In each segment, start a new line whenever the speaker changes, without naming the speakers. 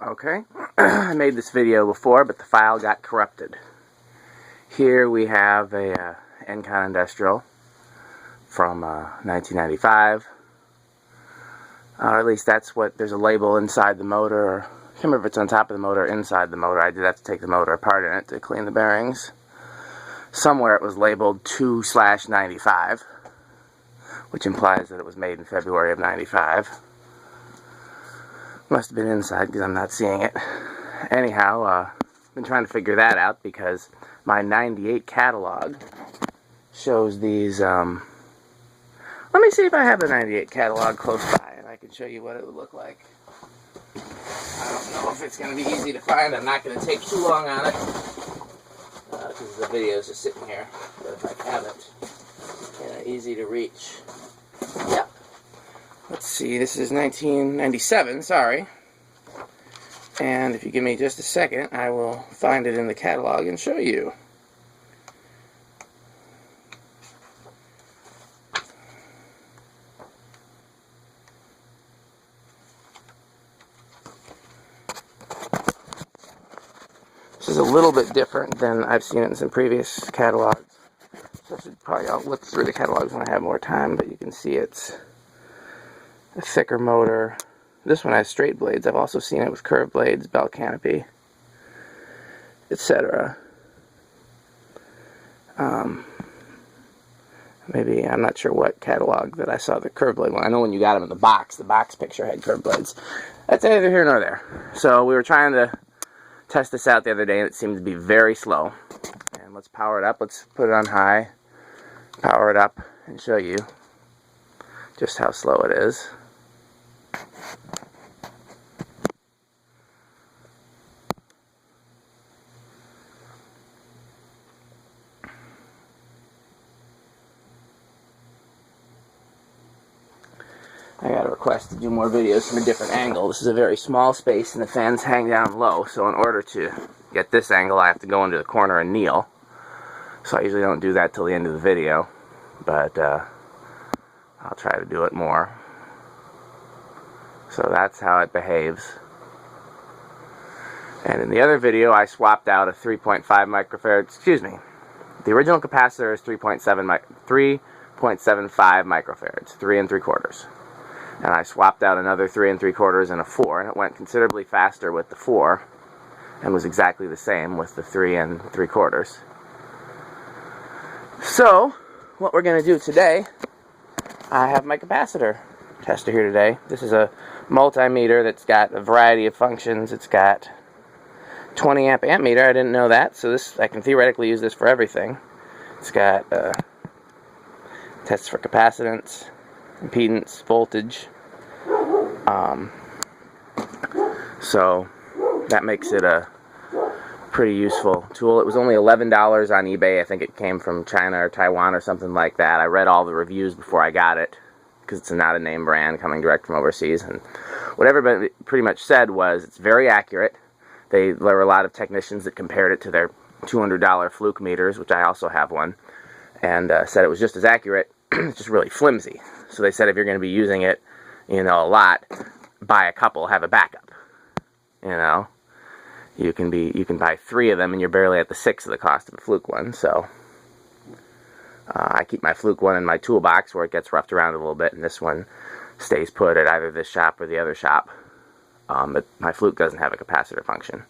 Okay, I made this video before, but the file got corrupted. Here we have a Encon Industrial from 1995. Or at least that's what, there's a label inside the motor, or I can't remember if it's on top of the motor or inside the motor. I did have to take the motor apart in it to clean the bearings. Somewhere it was labeled 2/95, which implies that it was made in February of 95. Must have been inside because I'm not seeing it. Anyhow, I've been trying to figure that out because my 98 catalog shows these, let me see if I have the 98 catalog close by and I can show you what it would look like. I don't know if it's going to be easy to find. I'm not going to take too long on it because the video is just sitting here. But if I have it, easy to reach. Yep. Let's see, this is 1997, sorry. And if you give me just a second, I will find it in the catalog and show you. This is a little bit different than I've seen it in some previous catalogs. So I'll look through the catalogs when I have more time, but you can see it's a thicker motor. This one has straight blades. I've also seen it with curved blades, belt canopy, etc. Maybe, I'm not sure what catalog that I saw the curved blade one. I know when you got them in the box picture had curved blades. That's neither here nor there. So we were trying to test this out the other day and it seemed to be very slow. And let's power it up. Let's put it on high, power it up, and show you just how slow it is. I got a request to do more videos from a different angle. This is a very small space and the fans hang down low, so in order to get this angle I have to go into the corner and kneel. So I usually don't do that till the end of the video, but I'll try to do it more. So that's how it behaves. And in the other video I swapped out a 3.5 microfarad, excuse me, the original capacitor is 3.75 microfarads, 3 3/4. And I swapped out another 3 3/4 and a 4, and it went considerably faster with the 4 and was exactly the same with the 3 3/4. So what we're going to do today, I have my capacitor tester here today. This is a multimeter that's got a variety of functions. It's got 20 amp meter. I didn't know that, so I can theoretically use this for everything. It's got tests for capacitance, impedance, voltage. So that makes it a pretty useful tool. It was only $11 on eBay. I think it came from China or Taiwan or something like that. I read all the reviews before I got it because it's not a name brand coming direct from overseas. And what everybody pretty much said was it's very accurate. There were a lot of technicians that compared it to their $200 fluke meters, which I also have one, and said it was just as accurate. It's just really flimsy. So they said if you're going to be using it, a lot, buy a couple, have a backup. You can buy 3 of them and you're barely at the 6 of the cost of a fluke one. So I keep my fluke one in my toolbox where it gets roughed around a little bit, and this one stays put at either this shop or the other shop. But my fluke doesn't have a capacitor function.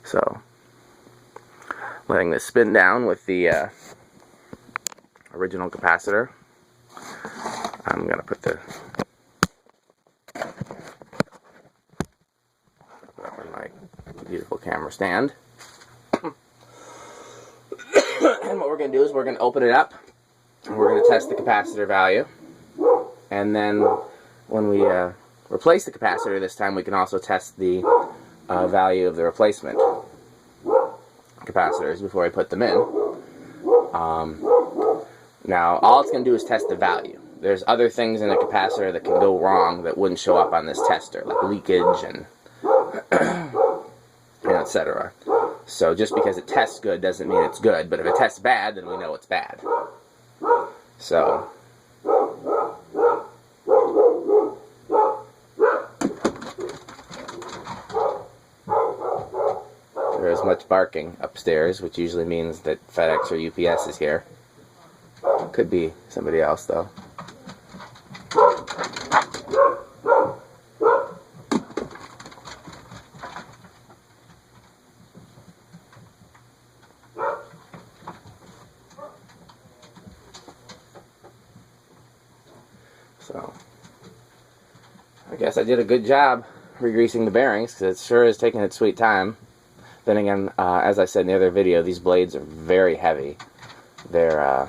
So letting this spin down with the original capacitor. I'm going to put the in my beautiful camera stand. And what we're going to do is we're going to open it up and we're going to test the capacitor value. And then when we replace the capacitor this time, we can also test the value of the replacement capacitors before we put them in. Now all it's going to do is test the value. There's other things in a capacitor that can go wrong that wouldn't show up on this tester, like leakage and etc. So just because it tests good doesn't mean it's good, but if it tests bad, then we know it's bad. So as much barking upstairs, which usually means that FedEx or UPS is here. Could be somebody else, though. So, I guess I did a good job re-greasing the bearings, because it sure is taking its sweet time. Then again, as I said in the other video, these blades are very heavy. They're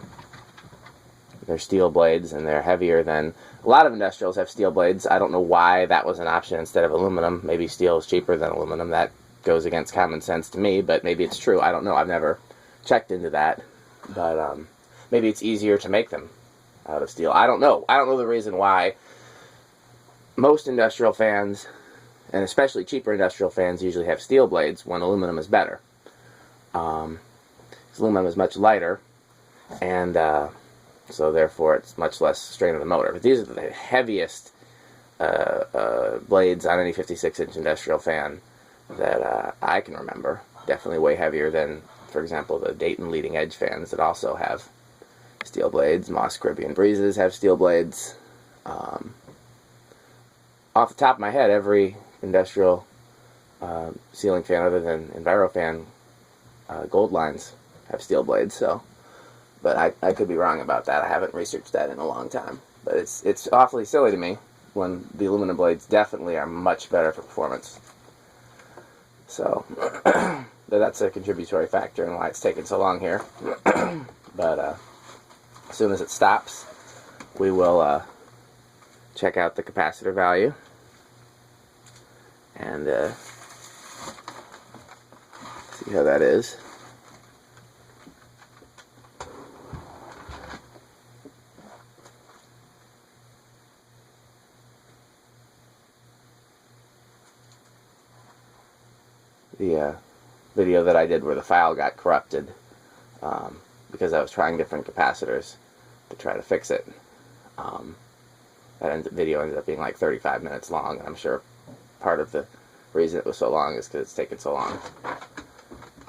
steel blades, and they're heavier than... A lot of industrials have steel blades. I don't know why that was an option instead of aluminum. Maybe steel is cheaper than aluminum. That goes against common sense to me, but maybe it's true. I don't know. I've never checked into that. But maybe it's easier to make them out of steel. I don't know. I don't know the reason why most industrial fans, and especially cheaper industrial fans, usually have steel blades when aluminum is better. Aluminum is much lighter, and so therefore it's much less strain on the motor. But these are the heaviest blades on any 56-inch industrial fan that I can remember. Definitely way heavier than, for example, the Dayton leading edge fans that also have steel blades. Moss Caribbean Breezes have steel blades. Off the top of my head, every industrial ceiling fan other than EnviroFan Gold Lines have steel blades. So, but I could be wrong about that. I haven't researched that in a long time. But it's awfully silly to me when the aluminum blades definitely are much better for performance. So that's a contributory factor in why it's taken so long here. But as soon as it stops, we will check out the capacitor value and see how that is. The video that I did where the file got corrupted because I was trying different capacitors to try to fix it. That video ended up being like 35 minutes long, and I'm sure part of the reason it was so long is because it's taken so long.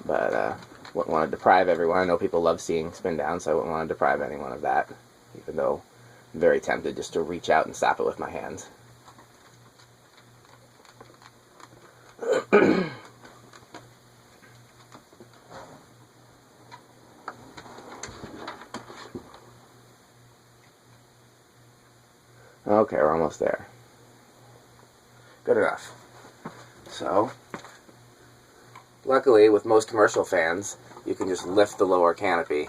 But wouldn't want to deprive everyone. I know people love seeing spin down, so I wouldn't want to deprive anyone of that, even though I'm very tempted just to reach out and stop it with my hands. Okay, we're almost there. Good enough. So, luckily with most commercial fans, you can just lift the lower canopy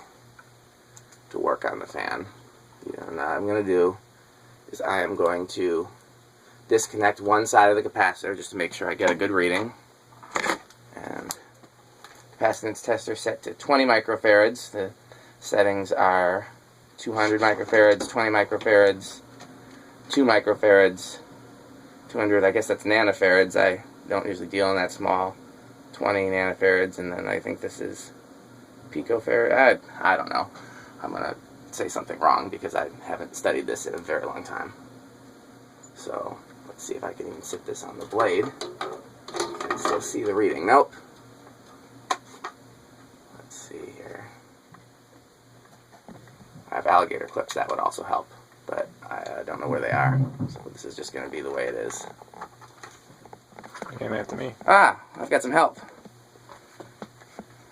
to work on the fan. And what I'm going to do is I am going to disconnect one side of the capacitor just to make sure I get a good reading. And capacitance tester set to 20 microfarads. The settings are 200 microfarads, 20 microfarads, 2 microfarads, 200, I guess that's nanofarads. I don't usually deal in that small. 20 nanofarads, and then I think this is picofarad. I don't know. I'm going to say something wrong because I haven't studied this in a very long time. So, let's see if I can even sit this on the blade and still see the reading. Nope. Let's see here. I have alligator clips, that would also help, but I don't know where they are, so this is just going to be the way it is.
You came after me.
Ah, I've got some help.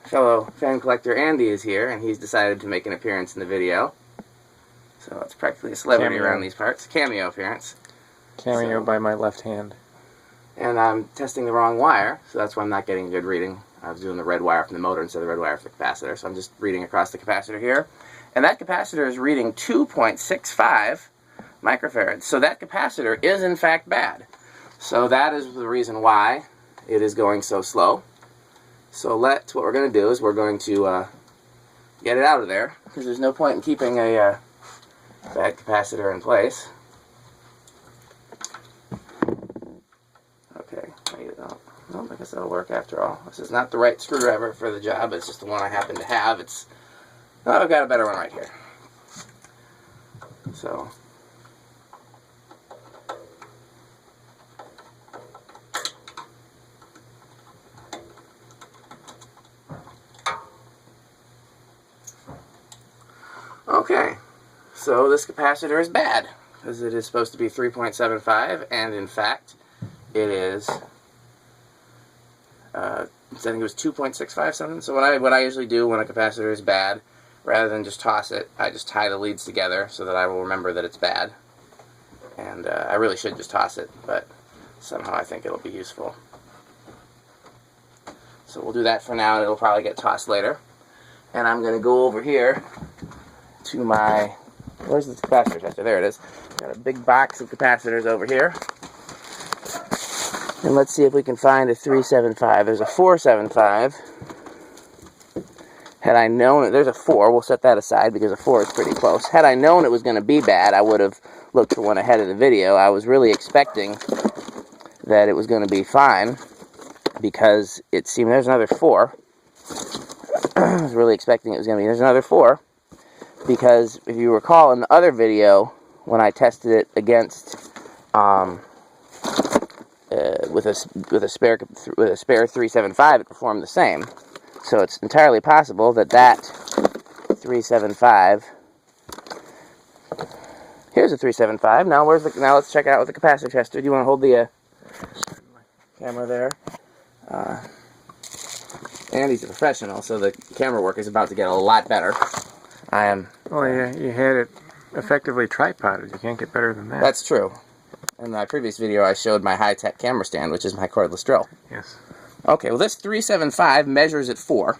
Fellow fan collector Andy is here, and he's decided to make an appearance in the video. So it's practically a celebrity around these parts. Cameo appearance.
Cameo by my left hand.
And I'm testing the wrong wire, so that's why I'm not getting a good reading. I was doing the red wire from the motor instead of the red wire from the capacitor, so I'm just reading across the capacitor here. And that capacitor is reading 2.65 microfarads. So that capacitor is in fact bad. So that is the reason why it is going so slow. So what we're going to do is we're going to get it out of there, because there's no point in keeping a bad capacitor in place. Okay, well, I guess that'll work after all. This is not the right screwdriver for the job, it's just the one I happen to have. Oh, I've got a better one right here. So, Okay, so this capacitor is bad, because it is supposed to be 3.75, and in fact, it is, I think it was 2.65 something. So what I usually do when a capacitor is bad, rather than just toss it, I just tie the leads together so that I will remember that it's bad. And I really should just toss it, but somehow I think it'll be useful. So we'll do that for now, and it'll probably get tossed later. And I'm going to go over here to my, where's the capacitor tester? There it is. Got a big box of capacitors over here. And let's see if we can find a 375. There's a 475. Had I known it, there's a 4. We'll set that aside because a 4 is pretty close. Had I known it was going to be bad, I would have looked for one ahead of the video. I was really expecting that it was going to be fine because it seemed, there's another 4. I was really expecting it was going to be, there's another 4. Because if you recall in the other video, when I tested it against, with a spare 375, it performed the same. So it's entirely possible that that 375. Here's a 375. Now now let's check out with the capacitor tester. Do you want to hold the camera there? Andy's a professional, so the camera work is about to get a lot better. I am.
Well, you had it effectively tripoded. You can't get better than that.
That's true. In my previous video, I showed my high-tech camera stand, which is my cordless drill.
Yes.
Okay, well this 375 measures at 4.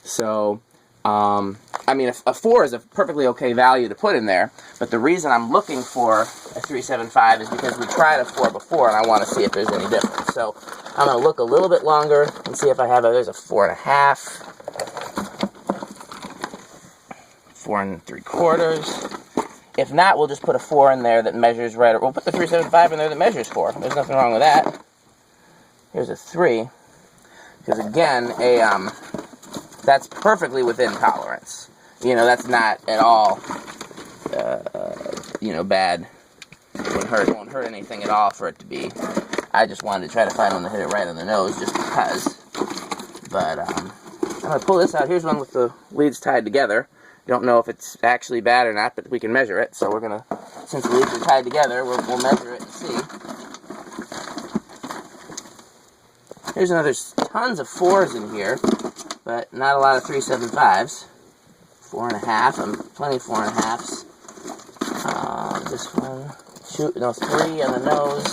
So, I mean, a 4 is a perfectly okay value to put in there, but the reason I'm looking for a 375 is because we tried a 4 before, and I want to see if there's any difference. So, I'm going to look a little bit longer and see if I have there's a 4.5, 4 3/4. If not, we'll just put a 4 in there that measures right, or we'll put the 375 in there that measures 4. There's nothing wrong with that. Here's a 3, because again, that's perfectly within tolerance. You know, that's not at all, you know, bad. It won't hurt anything at all for it to be. I just wanted to try to find one that hit it right on the nose, just because. But I'm going to pull this out. Here's one with the leads tied together. Don't know if it's actually bad or not, but we can measure it. So we're going to, since the leads are tied together, we'll measure it and see. Here's another tons of 4s in here, but not a lot of 375s. 4.5, plenty of 4.5s. This one, 3 on the nose.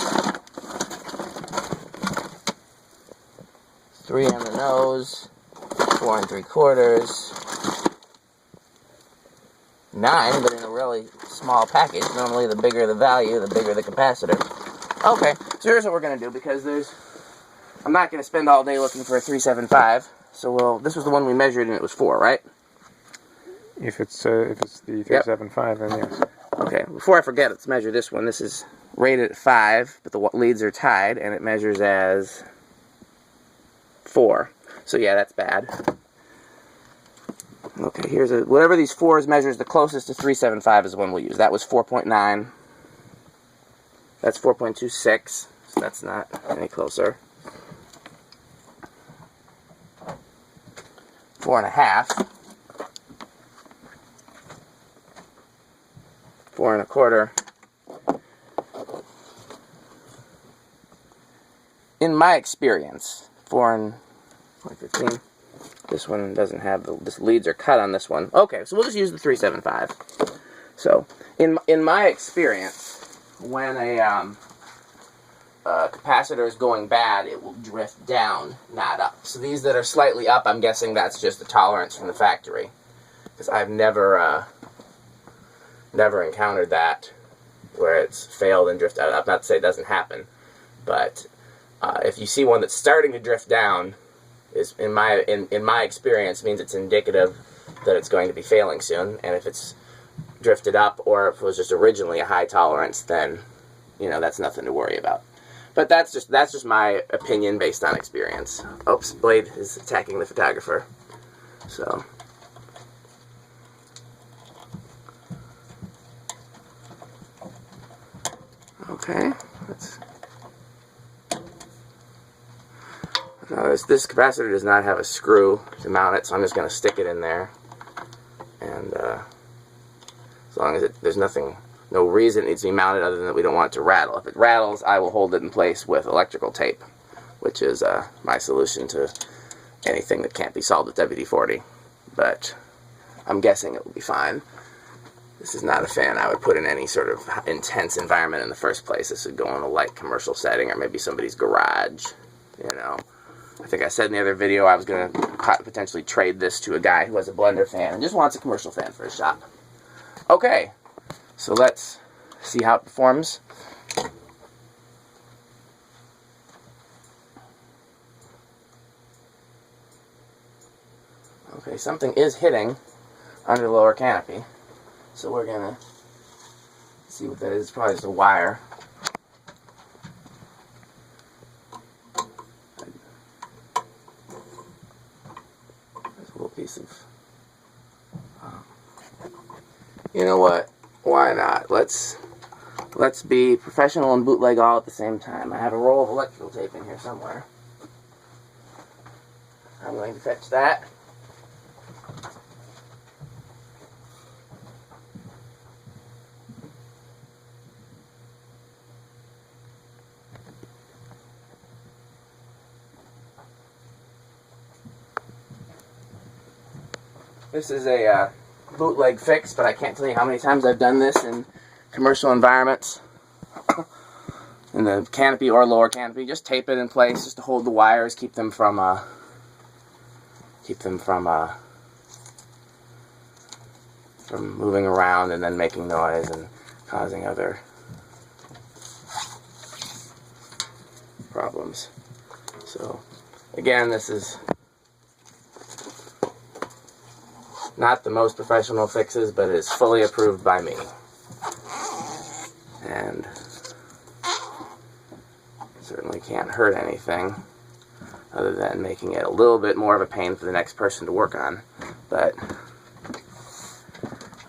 3 on the nose. 4 3/4. 9, but in a really small package. Normally, the bigger the value, the bigger the capacitor. Okay, so here's what we're going to do, because I'm not going to spend all day looking for a 375, so this was the one we measured and it was 4, right?
If it's the 375, then yes.
Okay, before I forget, let's measure this one. This is rated at 5, but the leads are tied, and it measures as 4. So yeah, that's bad. Okay, here's whatever these 4s measures the closest to 375 is the one we'll use. That was 4.9. That's 4.26, so that's not any closer. 4.5. 4 1/4. In my experience, 4.15. This one doesn't have this leads are cut on this one. Okay, so we'll just use the 375. So, in my experience, when a capacitor is going bad, it will drift down, not up. So these that are slightly up, I'm guessing that's just the tolerance from the factory, because I've never encountered that where it's failed and drifted up. Not to say it doesn't happen, but if you see one that's starting to drift down, is in my experience means it's indicative that it's going to be failing soon. And if it's drifted up, or if it was just originally a high tolerance, then you know that's nothing to worry about. But that's just my opinion based on experience. Oops, blade is attacking the photographer. So. Okay, now this capacitor does not have a screw to mount it, so I'm just going to stick it in there and long as there's no reason it needs to be mounted other than that we don't want it to rattle. If it rattles, I will hold it in place with electrical tape, which is my solution to anything that can't be solved with WD-40. But I'm guessing it will be fine. This is not a fan I would put in any sort of intense environment in the first place. This would go in a light commercial setting or maybe somebody's garage, you know. I think I said in the other video I was going to potentially trade this to a guy who has a blender fan and just wants a commercial fan for his shop. Okay, so let's see how it performs. Okay, something is hitting under the lower canopy. So we're going to see what that is. It's probably just a wire. There's a little piece of... you know what? Why not? Let's be professional and bootleg all at the same time. I have a roll of electrical tape in here somewhere. I'm going to fetch that. This is a bootleg fix, but I can't tell you how many times I've done this in commercial environments. In the canopy or lower canopy, just tape it in place just to hold the wires, keep them from moving around and then making noise and causing other problems. So again, this is not the most professional fixes, but it is fully approved by me. And certainly can't hurt anything other than making it a little bit more of a pain for the next person to work on. But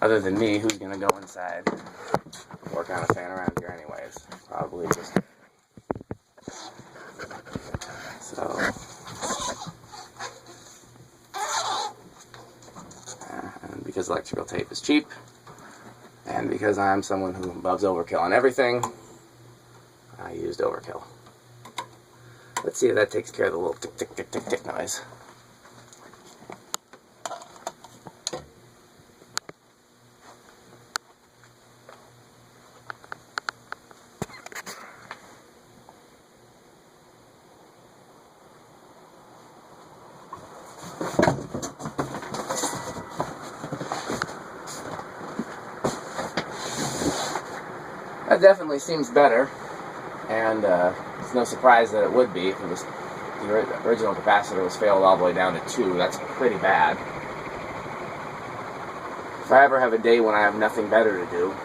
other than me, who's going to go inside and work on a fan around here anyways? Probably just... So... and because electrical tape is cheap, and because I'm someone who loves overkill on everything, I used overkill. Let's see if that takes care of the little tick, tick, tick, tick, tick noise. That definitely seems better, and it's no surprise that it would be. If the original capacitor was failed all the way down to 2. That's pretty bad. If I ever have a day when I have nothing better to do,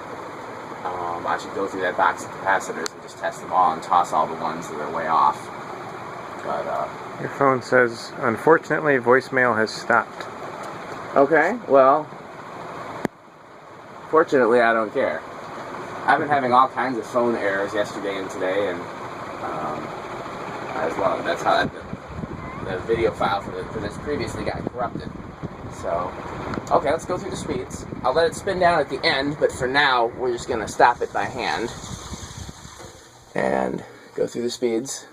I should go through that box of capacitors and just test them all and toss all the ones that are way off. But
your phone says, unfortunately, voicemail has stopped.
Okay, well, fortunately, I don't care. I've been having all kinds of phone errors yesterday and today, and as well. That's how the video file for this previously got corrupted. So, okay, let's go through the speeds. I'll let it spin down at the end, but for now, we're just going to stop it by hand and go through the speeds.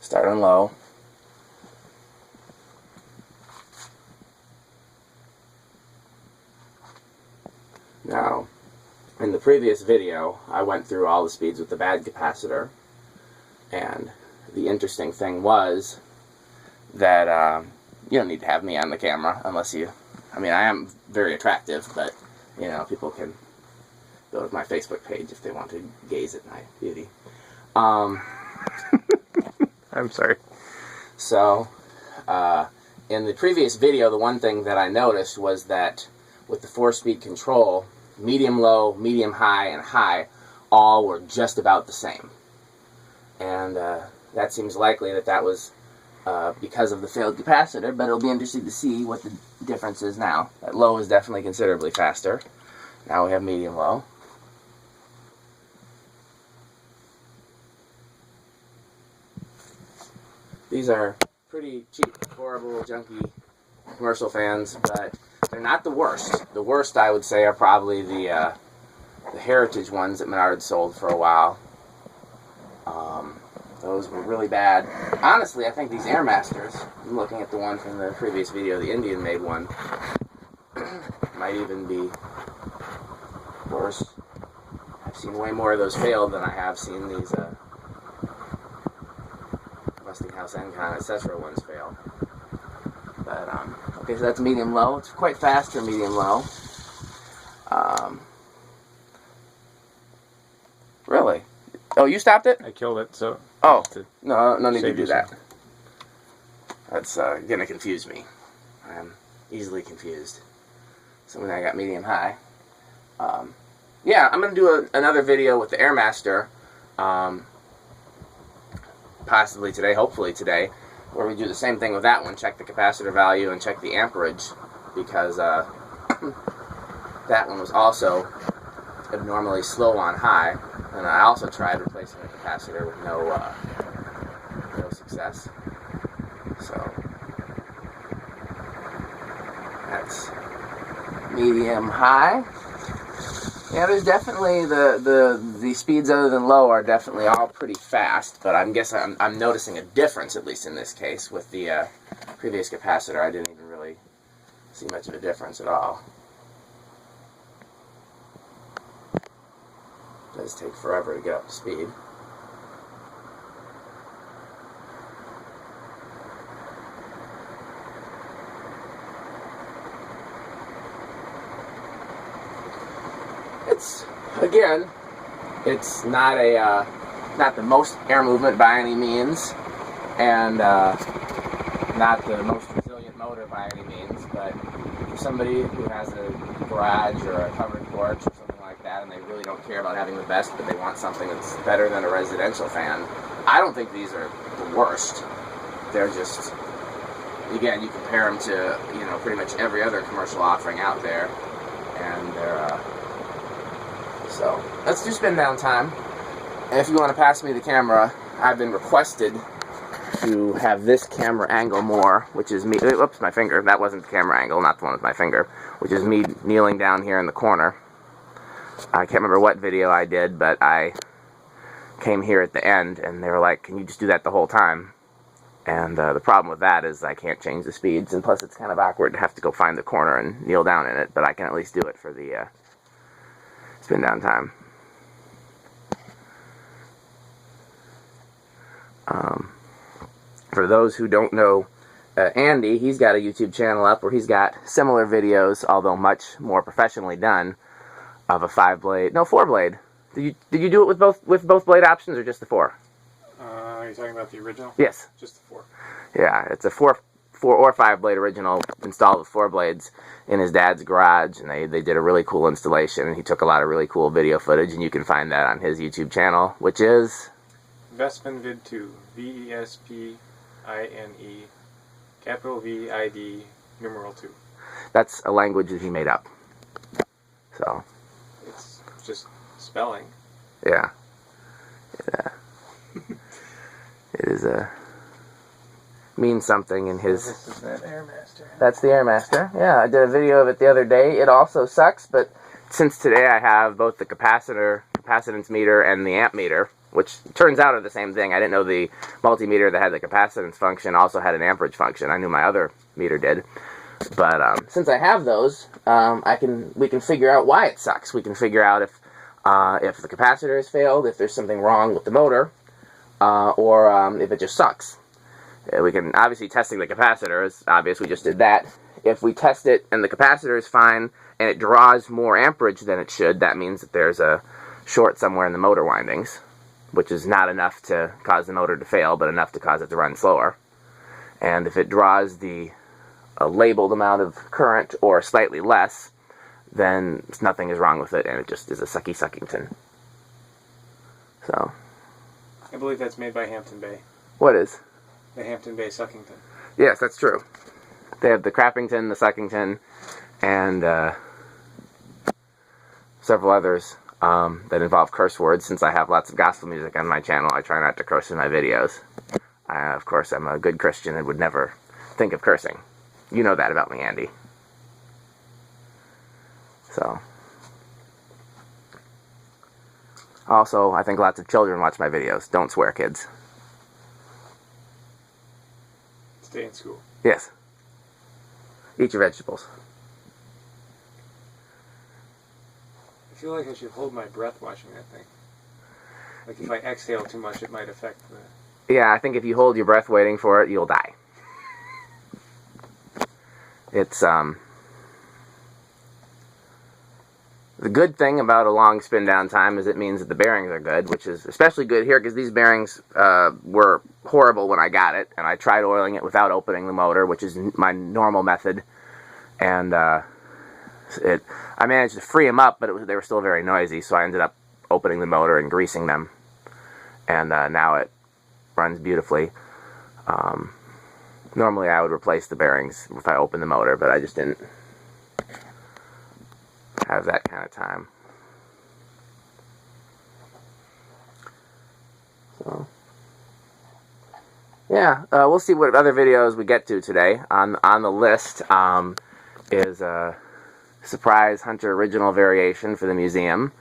Start on low. Now, in the previous video, I went through all the speeds with the bad capacitor, and the interesting thing was that you don't need to have me on the camera unless you... I mean, I am very attractive, but, you know, people can go to my Facebook page if they want to gaze at my beauty.
I'm sorry.
So, in the previous video, the one thing that I noticed was that with the 4-speed control, medium-low, medium-high, and high all were just about the same. And that seems likely that that was because of the failed capacitor, but it'll be interesting to see what the difference is now. That low is definitely considerably faster. Now we have medium-low. These are pretty cheap, horrible, junky commercial fans, but They're not the worst. The worst, I would say, are probably the Heritage ones that Menard sold for a while. Those were really bad. Honestly, I think these Airmasters, I'm looking at the one from the previous video, the Indian made one, might even be worse. I've seen way more of those fail than I have seen these Westinghouse Encon, etc. ones fail. But, okay, so that's medium-low. It's quite fast for medium-low. Really? Oh, you stopped it?
I killed it, so...
Oh, no need to do
yourself.
that. That's going to confuse me. I'm easily confused. So when I got medium-high. Yeah, I'm going to do another video with the Airmaster, possibly today, hopefully today, where we do the same thing with that one, check the capacitor value and check the amperage, because that one was also abnormally slow on high, and I also tried replacing the capacitor with no success. So that's medium-high. Yeah, there's definitely the speeds other than low are definitely all pretty fast, but I'm noticing a difference, at least in this case, with the previous capacitor. I didn't even really see much of a difference at all. It does take forever to get up to speed. Again, it's not not the most air movement by any means, and not the most resilient motor by any means, but for somebody who has a garage or a covered porch or something like that, and they really don't care about having the best, but they want something that's better than a residential fan, I don't think these are the worst. They're just, again, you compare them to, you know, pretty much every other commercial offering out there, and they're so let's do spin down time. And if you want to pass me the camera, I've been requested to have this camera angle more, which is me. Whoops, my finger. That wasn't the camera angle, not the one with my finger. Which is me kneeling down here in the corner. I can't remember what video I did, but I came here at the end, and they were like, "Can you just do that the whole time?" And the problem with that is I can't change the speeds, and plus it's kind of awkward to have to go find the corner and kneel down in it. But I can at least do it for the spin down time. For those who don't know Andy, he's got a YouTube channel up where he's got similar videos, although much more professionally done, of a 5-blade, no, 4-blade. Did you do it with both blade options or just the 4?
Are you talking about the original?
Yes.
Just the 4.
Yeah, it's a 4 or 5-blade original installed with 4 blades in his dad's garage, and they did a really cool installation, and he took a lot of really cool video footage, and you can find that on his YouTube channel, which is
Vespin Vid 2, Vespine, capital VID, numeral 2.
That's a language that he made up. So
it's just spelling.
Yeah. It is means something in his...
So this is that Airmaster.
That's the Airmaster. Yeah, I did a video of it the other day. It also sucks, but since today I have both the capacitance meter and the amp meter, which turns out are the same thing. I didn't know the multimeter that had the capacitance function also had an amperage function. I knew my other meter did. But since I have those, we can figure out why it sucks. We can figure out if the capacitor has failed, if there's something wrong with the motor, or if it just sucks. We can, obviously, testing the capacitor is obvious. We just did that. If we test it and the capacitor is fine and it draws more amperage than it should, that means that there's a short somewhere in the motor windings, which is not enough to cause the motor to fail, but enough to cause it to run slower. And if it draws the labeled amount of current or slightly less, then nothing is wrong with it, and it just is a sucky Suckington. So,
I believe that's made by Hampton Bay.
what is?
The Hampton Bay Suckington.
Yes, that's true. They have the Crappington, the Suckington, and several others that involve curse words. Since I have lots of gospel music on my channel, I try not to curse in my videos. Of course, I'm a good Christian and would never think of cursing. You know that about me, Andy. So, also, I think lots of children watch my videos. Don't swear, kids.
Stay in school.
Yes. Eat your vegetables.
I feel like I should hold my breath watching that thing. Like if I exhale too much, it might affect the...
Yeah, I think if you hold your breath waiting for it, you'll die. It's, the good thing about a long spin down time is it means that the bearings are good, which is especially good here because these bearings were horrible when I got it, and I tried oiling it without opening the motor, which is my normal method, and I managed to free them up, but they were still very noisy, so I ended up opening the motor and greasing them, and now it runs beautifully. Normally I would replace the bearings if I opened the motor, but I just didn't have that kind of time. So, yeah, we'll see what other videos we get to today. On the list is a surprise Hunter original variation for the museum.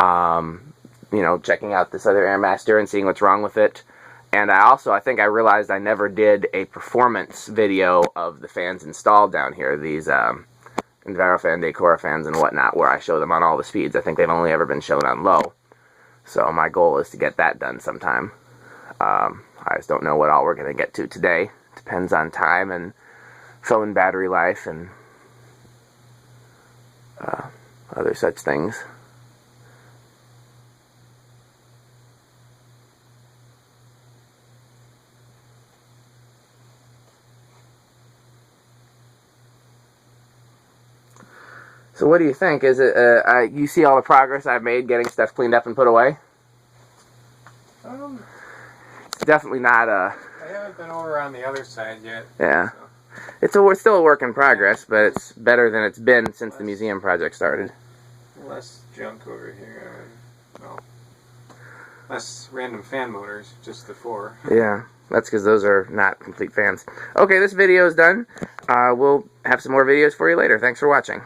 You know, checking out this other Airmaster and seeing what's wrong with it. And I think I realized I never did a performance video of the fans installed down here. These EnviroFan, Decora fans, and whatnot, where I show them on all the speeds. I think they've only ever been shown on low. So my goal is to get that done sometime. I just don't know what all we're going to get to today. Depends on time and phone battery life and other such things. So what do you think? Is it you see all the progress I've made getting stuff cleaned up and put away? It's definitely not
I haven't been over on the other side yet.
Yeah.
So.
It's still a work in progress, but it's better than it's been since the museum project started.
Less junk over here. Well, less random fan motors, just the 4.
Yeah, that's because those are not complete fans. Okay, this video is done. We'll have some more videos for you later. Thanks for watching.